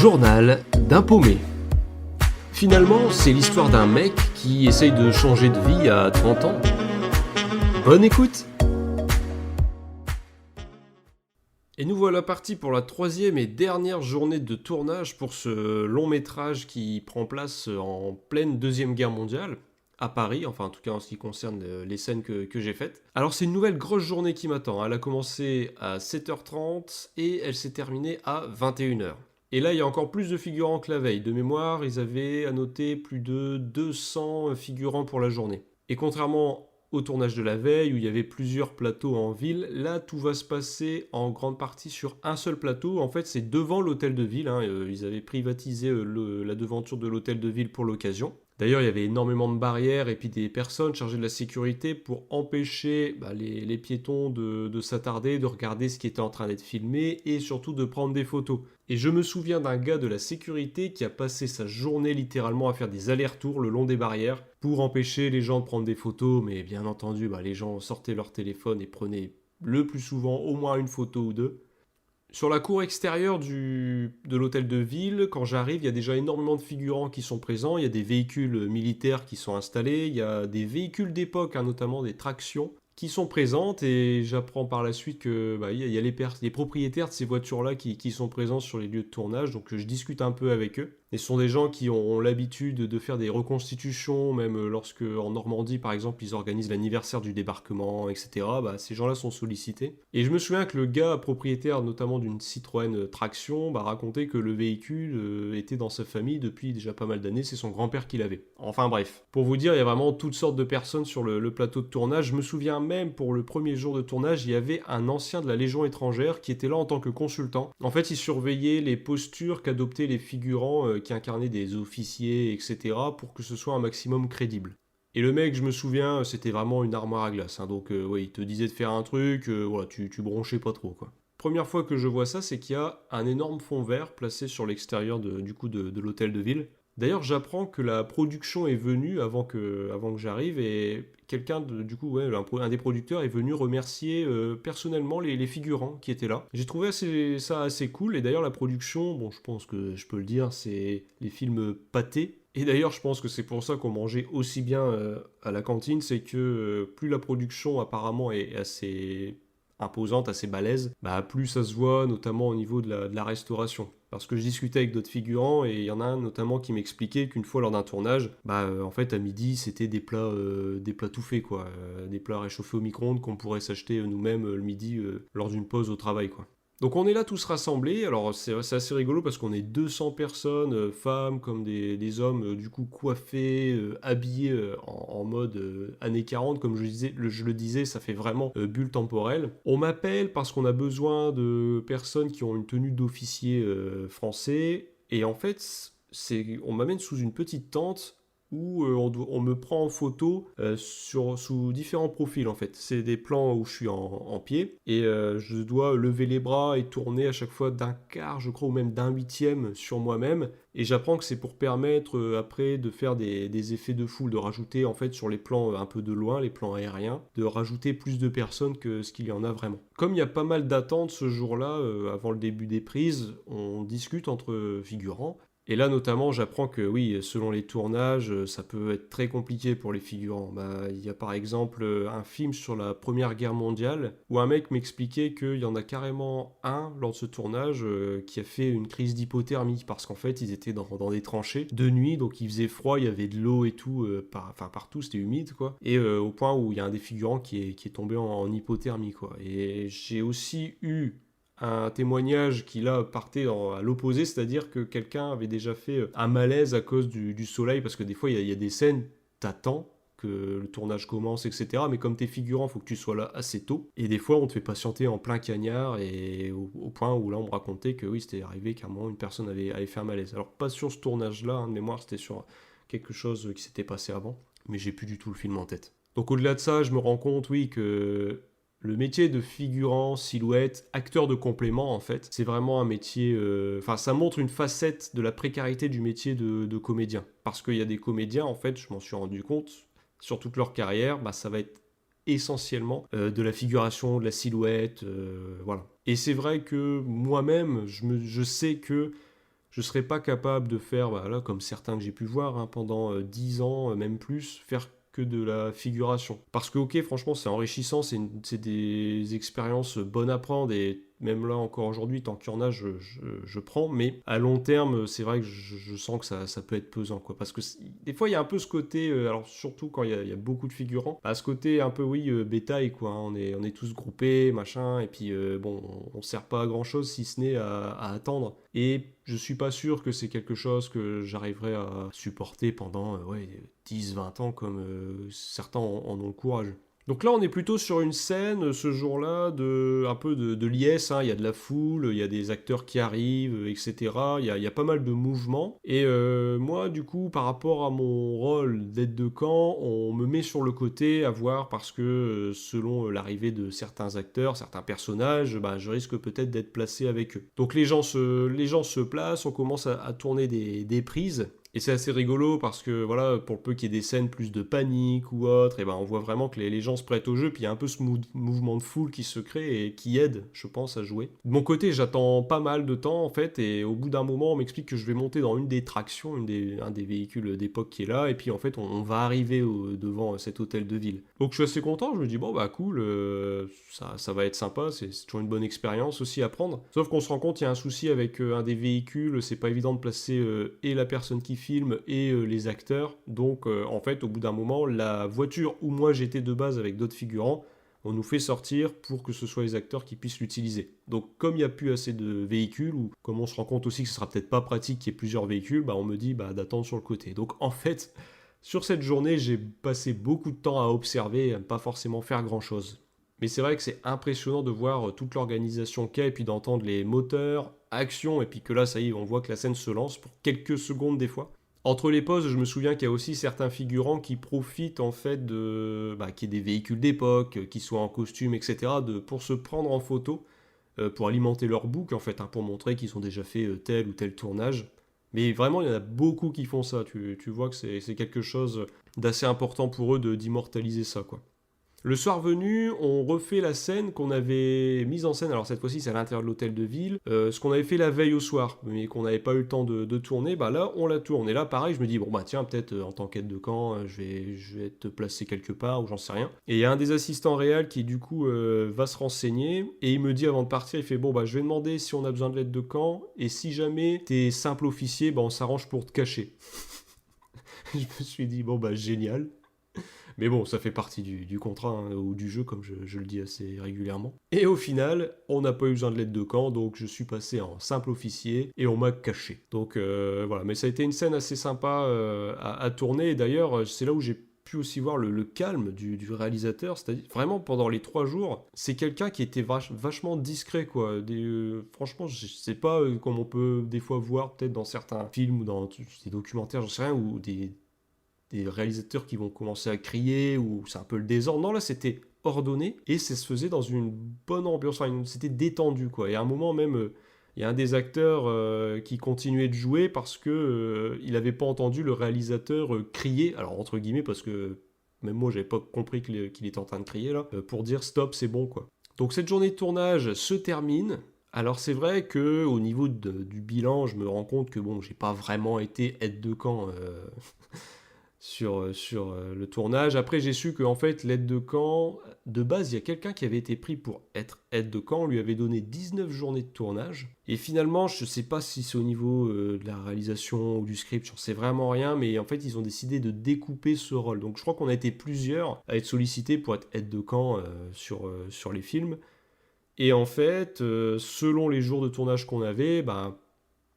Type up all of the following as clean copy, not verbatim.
Journal d'un paumé. Finalement, c'est l'histoire d'un mec qui essaye de changer de vie à 30 ans. Bonne écoute! Et nous voilà partis pour la troisième et dernière journée de tournage pour ce long métrage qui prend place en pleine Deuxième Guerre mondiale, à Paris, enfin en tout cas en ce qui concerne les scènes que j'ai faites. Alors c'est une nouvelle grosse journée qui m'attend, elle a commencé à 7h30 et elle s'est terminée à 21h. Et là, il y a encore plus de figurants que la veille. De mémoire, ils avaient annoté plus de 200 figurants pour la journée. Et contrairement au tournage de la veille, où il y avait plusieurs plateaux en ville, là, tout va se passer en grande partie sur un seul plateau. En fait, c'est devant l'hôtel de ville. Ils avaient privatisé la devanture de l'hôtel de ville pour l'occasion. D'ailleurs, il y avait énormément de barrières et puis des personnes chargées de la sécurité pour empêcher les piétons de s'attarder, de regarder ce qui était en train d'être filmé et surtout de prendre des photos. Et je me souviens d'un gars de la sécurité qui a passé sa journée littéralement à faire des allers-retours le long des barrières pour empêcher les gens de prendre des photos, mais bien entendu, les gens sortaient leur téléphone et prenaient le plus souvent au moins une photo ou deux. Sur la cour extérieure de l'hôtel de ville, quand j'arrive, il y a déjà énormément de figurants qui sont présents, il y a des véhicules militaires qui sont installés, il y a des véhicules d'époque, notamment des tractions, qui sont présentes, et j'apprends par la suite que il y a les propriétaires de ces voitures-là qui sont présents sur les lieux de tournage, donc je discute un peu avec eux. Et ce sont des gens qui ont l'habitude de faire des reconstitutions, même lorsque en Normandie par exemple ils organisent l'anniversaire du débarquement, etc. Ces gens-là sont sollicités. Et je me souviens que le gars propriétaire notamment d'une Citroën Traction racontait que le véhicule était dans sa famille depuis déjà pas mal d'années, c'est son grand-père qui l'avait. Enfin bref, pour vous dire, il y a vraiment toutes sortes de personnes sur le plateau de tournage. Je me souviens même pour le premier jour de tournage, il y avait un ancien de la Légion étrangère qui était là en tant que consultant. En fait, il surveillait les postures qu'adoptaient les figurants qui incarnaient des officiers, etc., pour que ce soit un maximum crédible. Et le mec, je me souviens, c'était vraiment une armoire à glace. Donc, il te disait de faire un truc, tu bronchais pas trop, quoi. Première fois que je vois ça, c'est qu'il y a un énorme fond vert placé sur l'extérieur de l'hôtel de ville. D'ailleurs, j'apprends que la production est venue avant que j'arrive, et quelqu'un, un des producteurs est venu remercier personnellement les figurants qui étaient là. J'ai trouvé ça assez cool, et d'ailleurs la production, je pense que je peux le dire, c'est les films Pâté. Et d'ailleurs, je pense que c'est pour ça qu'on mangeait aussi bien à la cantine, c'est que plus la production apparemment est assez imposante, assez balèze, plus ça se voit notamment au niveau de la restauration. Parce que je discutais avec d'autres figurants et il y en a un notamment qui m'expliquait qu'une fois lors d'un tournage, en fait à midi c'était des plats tout faits quoi, des plats réchauffés au micro-ondes qu'on pourrait s'acheter nous-mêmes le midi lors d'une pause au travail quoi. Donc on est là tous rassemblés, alors c'est assez rigolo parce qu'on est 200 personnes, femmes comme des hommes, du coup coiffés, habillés en mode années 40, comme je le disais, ça fait vraiment bulle temporelle. On m'appelle parce qu'on a besoin de personnes qui ont une tenue d'officier français, et en fait, on m'amène sous une petite tente où on me prend en photo sous différents profils en fait. C'est des plans où je suis en pied et je dois lever les bras et tourner à chaque fois d'un quart, je crois, ou même d'un huitième sur moi-même. Et j'apprends que c'est pour permettre après de faire des effets de foule, de rajouter en fait sur les plans un peu de loin, les plans aériens, de rajouter plus de personnes que ce qu'il y en a vraiment. Comme il y a pas mal d'attentes ce jour-là, avant le début des prises, on discute entre figurants. Et là, notamment, j'apprends que oui, selon les tournages, ça peut être très compliqué pour les figurants. Il y a par exemple un film sur la Première Guerre mondiale où un mec m'expliquait qu'il y en a carrément un lors de ce tournage qui a fait une crise d'hypothermie parce qu'en fait, ils étaient dans des tranchées de nuit, donc il faisait froid, il y avait de l'eau et tout, partout, c'était humide quoi. Et au point où il y a un des figurants qui est tombé en hypothermie quoi. Et j'ai aussi eu un témoignage qui là partait à l'opposé, c'est-à-dire que quelqu'un avait déjà fait un malaise à cause du soleil, parce que des fois il y a des scènes, t'attends que le tournage commence, etc. Mais comme t'es figurant, faut que tu sois là assez tôt. Et des fois, on te fait patienter en plein cagnard, et au point où là, on me racontait que oui, c'était arrivé qu'à un moment, une personne avait fait un malaise. Alors, pas sur ce tournage-là, de mémoire, c'était sur quelque chose qui s'était passé avant, mais j'ai plus du tout le film en tête. Donc, au-delà de ça, je me rends compte, oui, que le métier de figurant, silhouette, acteur de complément, en fait, c'est vraiment un métier... ça montre une facette de la précarité du métier de comédien. Parce qu'il y a des comédiens, en fait, je m'en suis rendu compte, sur toute leur carrière, ça va être essentiellement de la figuration, de la silhouette, voilà. Et c'est vrai que moi-même, je sais que je serais pas capable de faire, bah, là, comme certains que j'ai pu voir, hein, pendant 10 ans, même plus, faire que de la figuration. Parce que, ok, franchement, c'est enrichissant, c'est des expériences bonnes à prendre, et même là, encore aujourd'hui, tant qu'il y en a, je prends, mais à long terme, c'est vrai que je sens que ça peut être pesant, quoi. Parce que des fois, il y a un peu ce côté, alors surtout quand il y a beaucoup de figurants, à ce côté un peu, oui, bétail, quoi, hein. On est tous groupés, machin, et puis, bon, on sert pas à grand-chose si ce n'est à attendre. Et je suis pas sûr que c'est quelque chose que j'arriverai à supporter pendant, ouais, 10-20 ans, comme certains en ont le courage. Donc là, on est plutôt sur une scène ce jour-là un peu de liesse, hein. Il y a de la foule, il y a des acteurs qui arrivent, etc. Il y a pas mal de mouvements. Et moi, du coup, par rapport à mon rôle d'aide de camp, on me met sur le côté à voir parce que selon l'arrivée de certains acteurs, certains personnages, bah, je risque peut-être d'être placé avec eux. Donc les gens se placent, on commence à tourner des prises. Et c'est assez rigolo parce que voilà, pour le peu qu'il y ait des scènes plus de panique ou autre, et ben on voit vraiment que les gens se prêtent au jeu, puis il y a un peu ce mouvement de foule qui se crée et qui aide, je pense, à jouer. De mon côté, j'attends pas mal de temps en fait, et au bout d'un moment, on m'explique que je vais monter dans une des tractions, un des véhicules d'époque qui est là, et puis en fait, on va arriver devant cet hôtel de ville. Donc je suis assez content, je me dis bon bah cool, ça va être sympa, c'est toujours une bonne expérience aussi à prendre. Sauf qu'on se rend compte, il y a un souci avec un des véhicules, c'est pas évident de placer et la personne qui filme et les acteurs. Donc en fait, au bout d'un moment, la voiture où moi j'étais de base avec d'autres figurants, on nous fait sortir pour que ce soit les acteurs qui puissent l'utiliser. Donc comme il n'y a plus assez de véhicules, ou comme on se rend compte aussi que ce sera peut-être pas pratique qu'il y ait plusieurs véhicules, bah on me dit bah, d'attendre sur le côté. Donc en fait, sur cette journée, j'ai passé beaucoup de temps à observer et à ne pas forcément faire grand-chose. Mais c'est vrai que c'est impressionnant de voir toute l'organisation qu'il y a, et puis d'entendre les moteurs, actions, et puis que là, ça y est, on voit que la scène se lance pour quelques secondes des fois. Entre les pauses, je me souviens qu'il y a aussi certains figurants qui profitent en fait qu'il y ait des véhicules d'époque, qui soient en costume, etc., pour se prendre en photo, pour alimenter leur book en fait, hein, pour montrer qu'ils ont déjà fait tel ou tel tournage. Mais vraiment, il y en a beaucoup qui font ça. Tu vois que c'est quelque chose d'assez important pour eux d'immortaliser ça, quoi. Le soir venu, on refait la scène qu'on avait mise en scène, alors cette fois-ci c'est à l'intérieur de l'hôtel de ville, ce qu'on avait fait la veille au soir, mais qu'on n'avait pas eu le temps de tourner, bah là on la tourne. Et là pareil, je me dis, bon bah tiens, peut-être en tant qu'aide de camp, je vais être placé quelque part, ou j'en sais rien. Et il y a un des assistants réels qui du coup va se renseigner, et il me dit avant de partir, il fait, bon bah je vais demander si on a besoin de l'aide de camp, et si jamais t'es simple officier, bah on s'arrange pour te cacher. Je me suis dit, bon bah génial. Mais bon, ça fait partie du contrat, hein, ou du jeu, comme je le dis assez régulièrement. Et au final, on n'a pas eu besoin de l'aide de camp, donc je suis passé en simple officier et on m'a caché. Donc voilà, mais ça a été une scène assez sympa à tourner. Et d'ailleurs, c'est là où j'ai pu aussi voir le calme du réalisateur. C'est-à-dire, vraiment, pendant les 3 jours, c'est quelqu'un qui était vachement discret, quoi. Franchement, je sais pas, comme on peut des fois voir peut-être dans certains films ou dans des documentaires, j'en sais rien, ou des réalisateurs qui vont commencer à crier, ou c'est un peu le désordre. Non, là, c'était ordonné, et ça se faisait dans une bonne ambiance, enfin, c'était détendu, quoi. Et à un moment même, il y a un des acteurs qui continuait de jouer parce que il n'avait pas entendu le réalisateur crier, alors entre guillemets, parce que même moi, j'avais pas compris qu'il était en train de crier, là, pour dire stop, c'est bon, quoi. Donc cette journée de tournage se termine. Alors c'est vrai que au niveau du bilan, je me rends compte que bon, j'ai pas vraiment été aide de camp sur le tournage. Après, j'ai su qu'en fait, l'aide de camp, de base, il y a quelqu'un qui avait été pris pour être aide de camp, on lui avait donné 19 journées de tournage. Et finalement, je ne sais pas si c'est au niveau de la réalisation ou du script, j'en sais vraiment rien, mais en fait, ils ont décidé de découper ce rôle. Donc, je crois qu'on a été plusieurs à être sollicités pour être aide de camp sur les films. Et en fait, selon les jours de tournage qu'on avait, ben,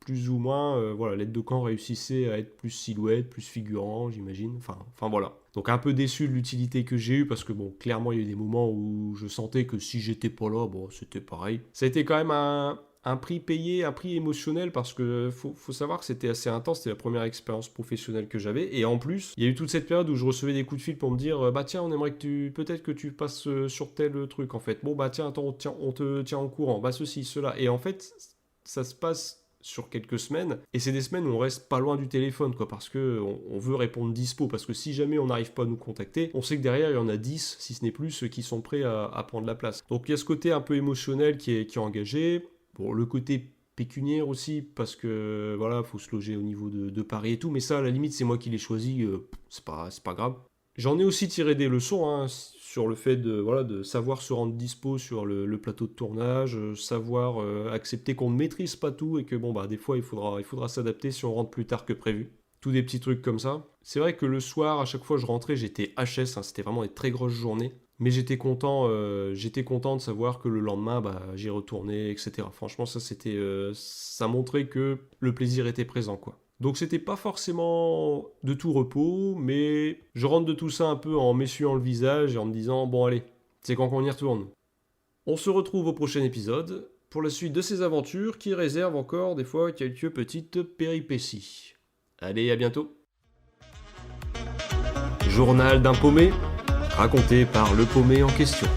plus ou moins, voilà, l'aide de camp réussissait à être plus silhouette, plus figurant, j'imagine. Enfin voilà. Donc un peu déçu de l'utilité que j'ai eue, parce que bon, clairement, il y a eu des moments où je sentais que si j'étais pas là, bon, c'était pareil. Ça a été quand même un prix payé, un prix émotionnel, parce que faut savoir que c'était assez intense, c'était la première expérience professionnelle que j'avais, et en plus, il y a eu toute cette période où je recevais des coups de fil pour me dire, bah tiens, on aimerait peut-être que tu passes sur tel truc, en fait. Bon, bah tiens, attends, on te tient au courant, bah ceci, cela. Et en fait, ça se passe sur quelques semaines, et c'est des semaines où on reste pas loin du téléphone, quoi, parce que on veut répondre dispo, parce que si jamais on n'arrive pas à nous contacter, on sait que derrière il y en a 10, si ce n'est plus, qui sont prêts à prendre la place. Donc il y a ce côté un peu émotionnel qui est engagé. Bon, le côté pécuniaires aussi, parce que voilà, faut se loger au niveau de Paris et tout, mais ça, à la limite, c'est moi qui l'ai choisi, c'est pas grave. J'en ai aussi tiré des leçons hein, sur le fait de, voilà, de savoir se rendre dispo sur le plateau de tournage, savoir accepter qu'on ne maîtrise pas tout et que bon, bah, des fois, il faudra s'adapter si on rentre plus tard que prévu. Tous des petits trucs comme ça. C'est vrai que le soir, à chaque fois je rentrais, j'étais HS, hein, c'était vraiment des très grosses journées. Mais j'étais content de savoir que le lendemain, bah, j'y retournais, etc. Franchement, ça montrait que le plaisir était présent, quoi. Donc c'était pas forcément de tout repos, mais je rentre de tout ça un peu en m'essuyant le visage et en me disant, bon allez, c'est quand qu'on y retourne. On se retrouve au prochain épisode pour la suite de ces aventures qui réservent encore des fois quelques petites péripéties. Allez, à bientôt. Journal d'un paumé, raconté par le paumé en question.